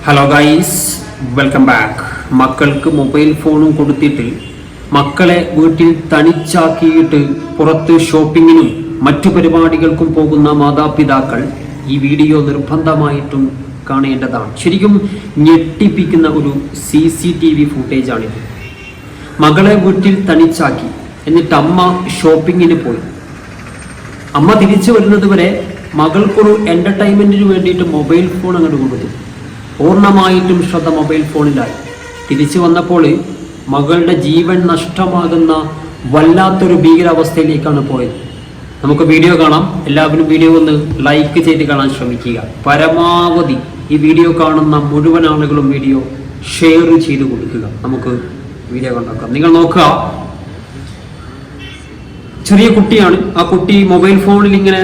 Hello guys, welcome back. മക്കൾക്ക് mobile ഫോണും കൊടുത്തിട്ട് മക്കളെ വീട്ടിൽ തനിച്ചാക്കിയിട്ട് പുറത്ത് ഷോപ്പിങ്ങിനും മറ്റു പരിപാടികൾക്കും പോകുന്ന മാതാപിതാക്കൾ ഈ വീഡിയോ നിർബന്ധമായിട്ടും കാണേണ്ടതാണ്. ശരിക്കും ഞെട്ടിപ്പിക്കുന്ന ഒരു CCTV ഫുട്ടേജാണിത്. മകളെ വീട്ടിൽ തനിച്ചാക്കി, എന്നിട്ട് അമ്മ ഷോപ്പിങ്ങിന് പോയി. അമ്മ തിരിച്ചു വരുന്നത് വരെ മകൾക്കൊരു എൻ്റർടൈൻമെൻറ്റിന് വേണ്ടിയിട്ട് മൊബൈൽ ഫോൺ അങ്ങോട്ട് കൊടുത്തു. പൂർണ്ണമായിട്ടും ശ്രദ്ധ മൊബൈൽ ഫോണിലായി. തിരിച്ചു വന്നപ്പോൾ മകളുടെ ജീവൻ നഷ്ടമാകുന്ന വല്ലാത്തൊരു ഭീകരാവസ്ഥയിലേക്കാണ് പോയത്. നമുക്ക് വീഡിയോ കാണാം. എല്ലാവരും വീഡിയോ ഒന്ന് ലൈക്ക് ചെയ്ത് കാണാൻ ശ്രമിക്കുക. പരമാവധി ഈ വീഡിയോ കാണുന്ന മുഴുവൻ ആളുകളും വീഡിയോ ഷെയർ ചെയ്ത് കൊടുക്കുക. നമുക്ക് വീഡിയോ കണ്ടാക്കാം. നിങ്ങൾ നോക്കുക, ചെറിയ കുട്ടിയാണ്. ആ കുട്ടി മൊബൈൽ ഫോണിൽ ഇങ്ങനെ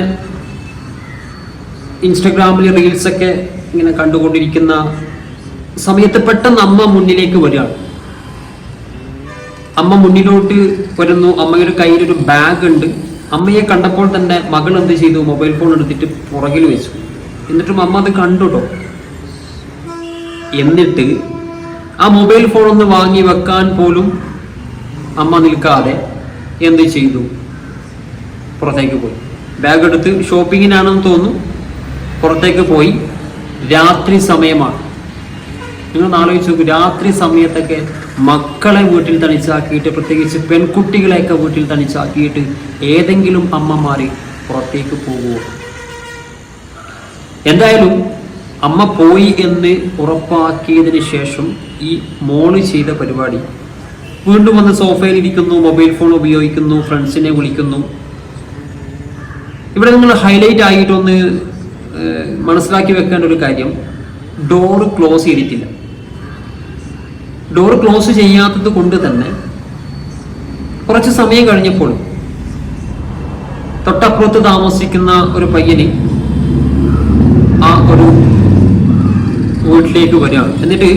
ഇൻസ്റ്റഗ്രാമിൽ റീൽസൊക്കെ ഇങ്ങനെ കണ്ടുകൊണ്ടിരിക്കുന്ന സമയത്ത് പെട്ടെന്ന് അമ്മ മുന്നിലേക്ക് വരികയാണ്. അമ്മ മുന്നിലോട്ട് വരുന്നു. അമ്മയുടെ കയ്യിലൊരു ബാഗ് ഉണ്ട്. അമ്മയെ കണ്ടപ്പോൾ തന്നെ മകൾ എന്ത് ചെയ്തു? മൊബൈൽ ഫോൺ എടുത്തിട്ട് പുറകിൽ വെച്ചു. എന്നിട്ടും അമ്മ അത് കണ്ടുട്ടോ. എന്നിട്ട് ആ മൊബൈൽ ഫോൺ ഒന്ന് വാങ്ങി വെക്കാൻ പോലും അമ്മ നിൽക്കാതെ എന്ത് ചെയ്തു? പുറത്തേക്ക് പോയി. ബാഗ് എടുത്ത് ഷോപ്പിങ്ങിനാണെന്ന് തോന്നുന്നു, പുറത്തേക്ക് പോയി. രാത്രി സമയമാണ്. നിങ്ങൾ ആലോചിച്ച് നോക്കൂ, രാത്രി സമയത്തൊക്കെ മക്കളെ വീട്ടിൽ തനിച്ചാക്കിയിട്ട്, പ്രത്യേകിച്ച് പെൺകുട്ടികളെയൊക്കെ വീട്ടിൽ തനിച്ചാക്കിയിട്ട് ഏതെങ്കിലും അമ്മമാർ പുറത്തേക്ക് പോകുമോ? എന്തായാലും അമ്മ പോയി എന്ന് ഉറപ്പാക്കിയതിന് ശേഷം ഈ മോള് ചെയ്ത പരിപാടി, വീണ്ടും വന്ന് സോഫയിൽ ഇരിക്കുന്നു, മൊബൈൽ ഫോൺ ഉപയോഗിക്കുന്നു, ഫ്രണ്ട്സിനെ വിളിക്കുന്നു. ഇവിടെ നിങ്ങൾ ഹൈലൈറ്റ് ആയിട്ടൊന്ന് മനസ്സിലാക്കി വെക്കേണ്ട ഒരു കാര്യം, ഡോറ് ക്ലോസ് ചെയ്തിട്ടില്ല. ഡോറ് ക്ലോസ് ചെയ്യാത്തത് കൊണ്ട് തന്നെ കുറച്ച് സമയം കഴിഞ്ഞപ്പോൾ തൊട്ടപ്പുറത്ത് താമസിക്കുന്ന ഒരു പയ്യന് ആ ഒരു വീട്ടിലേക്ക് വരികയാണ്. എന്നിട്ട്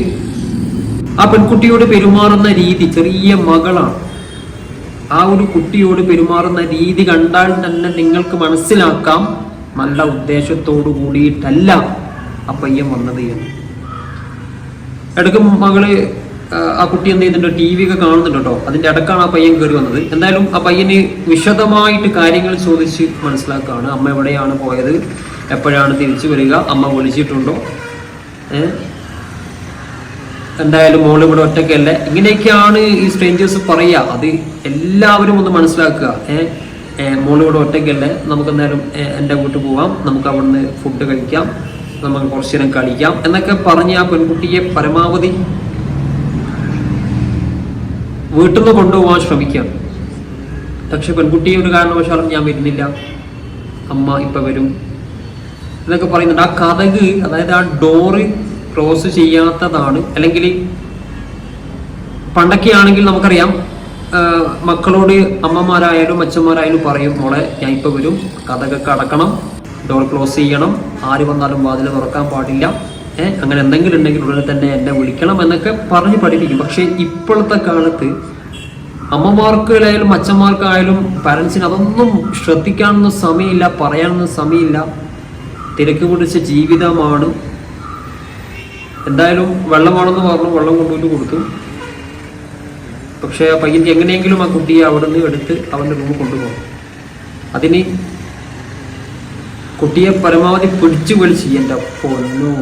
ആ പെൺകുട്ടിയോട് പെരുമാറുന്ന രീതി, ചെറിയ മകളാണ്, ആ ഒരു കുട്ടിയോട് പെരുമാറുന്ന രീതി കണ്ടാൽ തന്നെ നിങ്ങൾക്ക് മനസ്സിലാക്കാം നല്ല ഉദ്ദേശത്തോടു കൂടിയിട്ടല്ല ആ പയ്യൻ വന്നത് എന്ന്. ഇടയ്ക്ക് മകള് ആ കുട്ടി എന്ത് ചെയ്യുന്നുണ്ട്? TV ഒക്കെ കാണുന്നുണ്ട് കേട്ടോ. അതിന്റെ ഇടക്കാണ് ആ പയ്യൻ കയറി വന്നത്. എന്തായാലും ആ പയ്യന് വിശദമായിട്ട് കാര്യങ്ങൾ ചോദിച്ച് മനസ്സിലാക്കുകയാണ്. അമ്മ എവിടെയാണ് പോയത്, എപ്പോഴാണ് തിരിച്ചു വരിക, അമ്മ വിളിച്ചിട്ടുണ്ടോ, എന്തായാലും മോള് ഇവിടെ ഒറ്റയ്ക്കല്ലേ, ഇങ്ങനെയൊക്കെയാണ് ഈ സ്ട്രേഞ്ചേഴ്സ് പറയുക. അത് എല്ലാവരും ഒന്ന് മനസ്സിലാക്കുക. മോള് ഇവിടെ ഒറ്റയ്ക്കല്ലേ, നമുക്ക് എന്തായാലും എൻ്റെ വീട്ടിൽ പോവാം, നമുക്ക് അവിടുന്ന് ഫുഡ് കഴിക്കാം, നമുക്ക് കുറച്ചു നേരം കളിക്കാം എന്നൊക്കെ പറഞ്ഞ് ആ പെൺകുട്ടിയെ പരമാവധി വീട്ടിൽ നിന്ന് കൊണ്ടുപോകാൻ ശ്രമിക്കുകയാണ്. പക്ഷെ പെൺകുട്ടിയെ ഒരു കാരണവശാലും ഞാൻ വരുന്നില്ല, അമ്മ ഇപ്പം വരും എന്നൊക്കെ പറയുന്നുണ്ട്. ആ കതക്, അതായത് ആ ഡോറ് ക്ലോസ് ചെയ്യാത്തതാണ്. അല്ലെങ്കിൽ പണ്ടൊക്കെ ആണെങ്കിൽ നമുക്കറിയാം, മക്കളോട് അമ്മമാരായാലും അച്ഛന്മാരായാലും പറയും, മോളെ ഞാൻ ഇപ്പോൾ വരും, കതകൊക്കെ അടക്കണം, ഡോർ ക്ലോസ് ചെയ്യണം, ആര് വന്നാലും വാതിൽ തുറക്കാൻ പാടില്ല, അങ്ങനെ എന്തെങ്കിലും ഉണ്ടെങ്കിൽ ഉടനെ തന്നെ എന്നെ വിളിക്കണം എന്നൊക്കെ പറഞ്ഞ് പഠിപ്പിക്കും. പക്ഷേ ഇപ്പോഴത്തെ കാലത്ത് അമ്മമാർക്കായാലും അച്ഛന്മാർക്കായാലും പാരൻസിന് അതൊന്നും ശ്രദ്ധിക്കാനൊന്നും സമയമില്ല, പറയാനൊന്നും സമയമില്ല. തിരക്ക് പിടിച്ച ജീവിതമാണ്. എന്തായാലും വെള്ളമാണെന്ന് പറഞ്ഞു വെള്ളം കൊണ്ടുപോയിട്ട് കൊടുത്തു. പക്ഷെ ആ പയ്യൻ എങ്ങനെയെങ്കിലും ആ കുട്ടിയെ അവിടെ നിന്ന് എടുത്ത് അവൻ്റെ റൂമിൽ കൊണ്ടുപോകും. അതിന് കുട്ടിയെ പരമാവധി പിടിച്ചു വലിച്ച്, എൻ്റെ പൊന്നോ,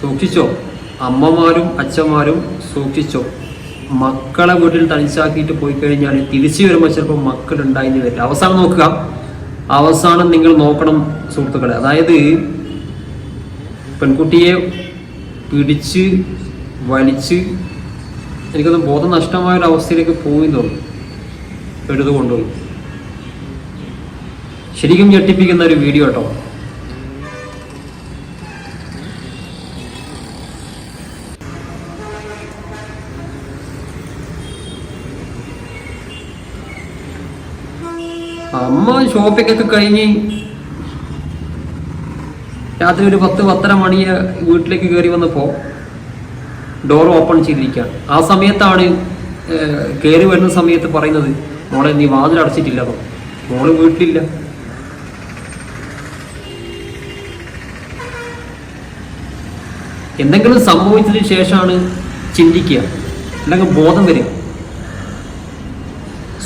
സൂക്ഷിച്ചോ, അമ്മമാരും അച്ഛന്മാരും സൂക്ഷിച്ചോ. മക്കളെ വീട്ടിൽ തനിച്ചാക്കിയിട്ട് പോയി കഴിഞ്ഞാൽ തിരിച്ചു വരുമ്പോൾ ചിലപ്പോൾ മക്കളുണ്ടായിന്ന് വരില്ല. അവസാനം നോക്കുക, അവസാനം നിങ്ങൾ നോക്കണം സുഹൃത്തുക്കളെ. അതായത് പെൺകുട്ടിയെ പിടിച്ച് വലിച്ച്, എനിക്കൊന്ന് ബോധം നഷ്ടമായ ഒരു അവസ്ഥയിലേക്ക് പോയി തോന്നുന്നു, എടുത്തു കൊണ്ടുപോയി. ശരിക്കും ഞെട്ടിപ്പിക്കുന്ന ഒരു വീഡിയോ കേട്ടോ. അമ്മ ഷോപ്പിംഗ് ഒക്കെ കഴിഞ്ഞ് രാത്രി ഒരു 10-10:30 മണിയെ വീട്ടിലേക്ക് കയറി വന്നപ്പോൾ ഡോർ ഓപ്പൺ ചെയ്തിരിക്കുകയാണ്. ആ സമയത്താണ് കയറി വരുന്ന സമയത്ത് പറയുന്നത്, മോളെ നീ വാതിൽ അടച്ചിട്ടില്ലതോ, മോള് വീട്ടിലില്ല. എന്തെങ്കിലും സംഭവിച്ചതിന് ശേഷമാണ് ചിന്തിക്കുക, അല്ലെങ്കിൽ ബോധം വരിക.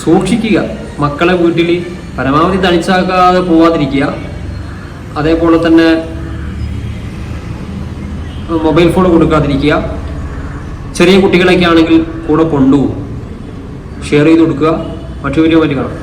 സൂക്ഷിക്കുക, മക്കളെ വീട്ടിൽ പരമാവധി തനിച്ചാക്കാതെ പോവാതിരിക്കുക. അതേപോലെ തന്നെ മൊബൈൽ ഫോൺ കൊടുക്കാതിരിക്കുക. ചെറിയ കുട്ടികളൊക്കെ ആണെങ്കിൽ കൂടെ കൊണ്ടുപോകും, ഷെയർ ചെയ്ത് കൊടുക്കുക. മറ്റു വീഡിയോ കാണാം.